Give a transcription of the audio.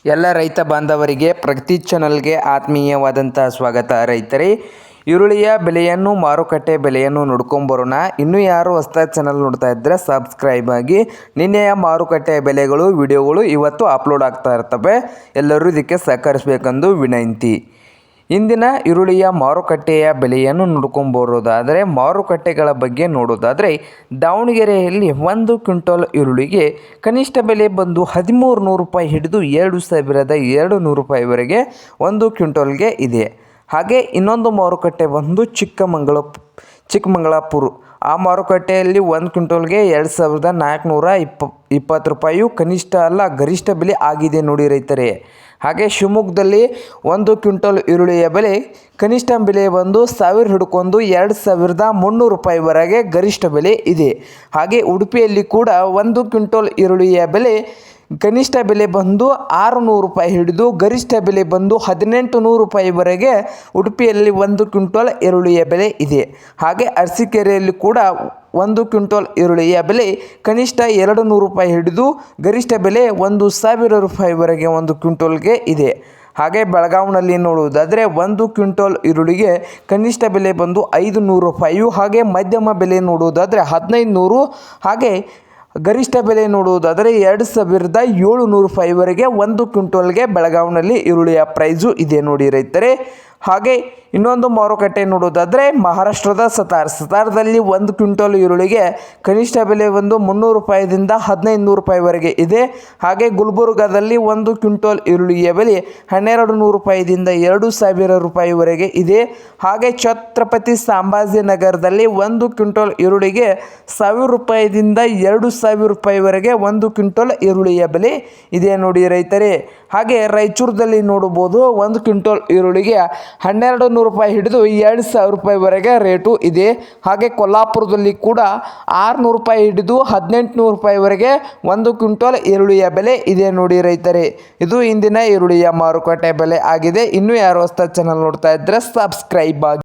ಎಲ್ಲ ರೈತ ಬಾಂಧವರಿಗೆ ಪ್ರಗತಿ ಚಾನಲ್ಗೆ ಆತ್ಮೀಯವಾದಂಥ ಸ್ವಾಗತ. ರೈತರೇ, ಈರುಳ್ಳಿಯ ಬೆಲೆಯನ್ನು, ಮಾರುಕಟ್ಟೆ ಬೆಲೆಯನ್ನು ನೋಡ್ಕೊಂಬರೋಣ. ಇನ್ನೂ ಯಾರು ಹೊಸದಾಗಿ ಚಾನಲ್ ನೋಡ್ತಾ ಇದ್ದರೆ ಸಬ್ಸ್ಕ್ರೈಬ್ ಆಗಿ. ನಿನ್ನೆಯ ಮಾರುಕಟ್ಟೆ ಬೆಲೆಗಳು ವಿಡಿಯೋಗಳು ಇವತ್ತು ಅಪ್ಲೋಡ್ ಆಗ್ತಾ ಇರ್ತವೆ. ಎಲ್ಲರೂ ಇದಕ್ಕೆ ಸಹಕರಿಸಬೇಕೆಂದು ವಿನಂತಿ. ಇಂದಿನ ಈರುಳ್ಳಿಯ ಮಾರುಕಟ್ಟೆಯ ಬೆಲೆಯನ್ನು ನೋಡ್ಕೊಂಬರೋದಾದರೆ, ಮಾರುಕಟ್ಟೆಗಳ ಬಗ್ಗೆ ನೋಡೋದಾದರೆ, ದಾವಣಗೆರೆಯಲ್ಲಿ 1 ಕ್ವಿಂಟಲ್ ಈರುಳ್ಳಿಗೆ ಕನಿಷ್ಠ ಬೆಲೆ ಬಂದು 1300 ರೂಪಾಯಿ ಹಿಡಿದು 2200 ರೂಪಾಯಿವರೆಗೆ 1 ಕ್ವಿಂಟಲ್ಗೆ ಇದೆ. ಹಾಗೆ ಇನ್ನೊಂದು ಮಾರುಕಟ್ಟೆ ಬಂದು ಚಿಕ್ಕಮಗಳಪುರ. ಆ ಮಾರುಕಟ್ಟೆಯಲ್ಲಿ 1 ಕ್ವಿಂಟಲ್ಗೆ 2420 ರೂಪಾಯಿಯು ಕನಿಷ್ಠ ಅಲ್ಲ ಗರಿಷ್ಠ ಬೆಲೆ ಆಗಿದೆ ನೋಡಿ ರೈತರೇ. ಹಾಗೆ ಶಿವಮೊಗ್ಗದಲ್ಲಿ 1 ಕ್ವಿಂಟಲ್ ಈರುಳ್ಳಿಯ ಬೆಲೆ ಕನಿಷ್ಠ ಬೆಲೆ ಬಂದು 1000 ಹಿಡ್ಕೊಂಡು 2300 ರೂಪಾಯಿವರೆಗೆ ಗರಿಷ್ಠ ಬೆಲೆ ಇದೆ. ಹಾಗೆ ಉಡುಪಿಯಲ್ಲಿ ಕೂಡ 1 ಕ್ವಿಂಟಲ್ ಈರುಳ್ಳಿಯ ಬೆಲೆ ಕನಿಷ್ಠ ಬೆಲೆ ಬಂದು 600 ರೂಪಾಯಿ ಹಿಡಿದು ಗರಿಷ್ಠ ಬೆಲೆ ಬಂದು 1800 ರೂಪಾಯಿವರೆಗೆ ಉಡುಪಿಯಲ್ಲಿ 1 ಕ್ವಿಂಟಲ್ ಈರುಳ್ಳಿಯ ಬೆಲೆ ಇದೆ. ಹಾಗೆ ಅರಸೀಕೆರೆಯಲ್ಲಿ ಕೂಡ 1 ಕ್ವಿಂಟಲ್ ಈರುಳ್ಳಿಯ ಬೆಲೆ ಕನಿಷ್ಠ 200 ರೂಪಾಯಿ ಹಿಡಿದು ಗರಿಷ್ಠ ಬೆಲೆ 1000 ರೂಪಾಯಿವರೆಗೆ 1 ಕ್ವಿಂಟಲ್ಗೆ ಇದೆ. ಹಾಗೆ ಬೆಳಗಾವಿನಲ್ಲಿ ನೋಡುವುದಾದರೆ 1 ಕ್ವಿಂಟಲ್ ಈರುಳ್ಳಿಗೆ ಕನಿಷ್ಠ ಬೆಲೆ ಬಂದು 500 ರೂಪಾಯಿಯು, ಹಾಗೆ ಮಧ್ಯಮ ಬೆಲೆ ನೋಡುವುದಾದರೆ 1500, ಹಾಗೆ ಗರಿಷ್ಠ ಬೆಲೆ ನೋಡುವುದಾದರೆ 2700 ರೂಪಾಯಿವರೆಗೆ 1 ಕ್ವಿಂಟಲ್ಗೆ ಬೆಳಗಾವಿನಲ್ಲಿ ಈರುಳ್ಳಿಯ ಪ್ರೈಸು ಇದೆ ನೋಡಿ ರೈತರೇ. ಹಾಗೆ ಇನ್ನೊಂದು ಮಾರುಕಟ್ಟೆ ನೋಡೋದಾದರೆ ಮಹಾರಾಷ್ಟ್ರದ ಸತಾರದಲ್ಲಿ 1 ಕ್ವಿಂಟಲ್ ಈರುಳ್ಳಿಗೆ ಕನಿಷ್ಠ ಬೆಲೆ ಒಂದು 300 ರೂಪಾಯಿದಿಂದ 1500 ರೂಪಾಯಿವರೆಗೆ ಇದೆ. ಹಾಗೆ ಗುಲ್ಬರ್ಗಾದಲ್ಲಿ 1 ಕ್ವಿಂಟಲ್ ಈರುಳ್ಳಿಯ ಬೆಲೆ 1200 ರೂಪಾಯಿದಿಂದ 2000 ರೂಪಾಯಿವರೆಗೆ ಇದೆ. ಹಾಗೆ ಛತ್ರಪತಿ ಸಂಭಾಜಿನಗರದಲ್ಲಿ 1 ಕ್ವಿಂಟಲ್ ಈರುಳ್ಳಿಗೆ 1000 ರೂಪಾಯಿದಿಂದ 2000 ರೂಪಾಯಿವರೆಗೆ 1 ಕ್ವಿಂಟಲ್ ಈರುಳ್ಳಿಯ ಬೆಲೆ ಇದೆ ನೋಡಿ ರೈತರೇ. ಹಾಗೆ ರಾಯಚೂರದಲ್ಲಿ ನೋಡಬಹುದು 1 ಕ್ವಿಂಟಲ್ ಈರುಳ್ಳಿಗೆ 1200 ರೂಪಾಯಿ ಹಿಡಿದು 2000 ರೂಪಾಯಿವರೆಗೆ ರೇಟು ಇದೆ. ಹಾಗೆ ಕೊಲ್ಲಾಪುರದಲ್ಲಿ ಕೂಡ 600 ರೂಪಾಯಿ ಹಿಡಿದು 1800 ರೂಪಾಯಿವರೆಗೆ 1 ಕ್ವಿಂಟಲ್ ಈರುಳ್ಳಿಯ ಬೆಲೆ ಇದೆ ನೋಡಿ ರೈತರೇ. ಇದು ಇಂದಿನ ಈರುಳ್ಳಿಯ ಮಾರುಕಟ್ಟೆ ಬೆಲೆ ಆಗಿದೆ. ಇನ್ನೂ ಯಾರು ಹೊಸ ಚಾನಲ್ ನೋಡ್ತಾ ಇದ್ದರೆ ಸಬ್ಸ್ಕ್ರೈಬ್ ಆಗಿ.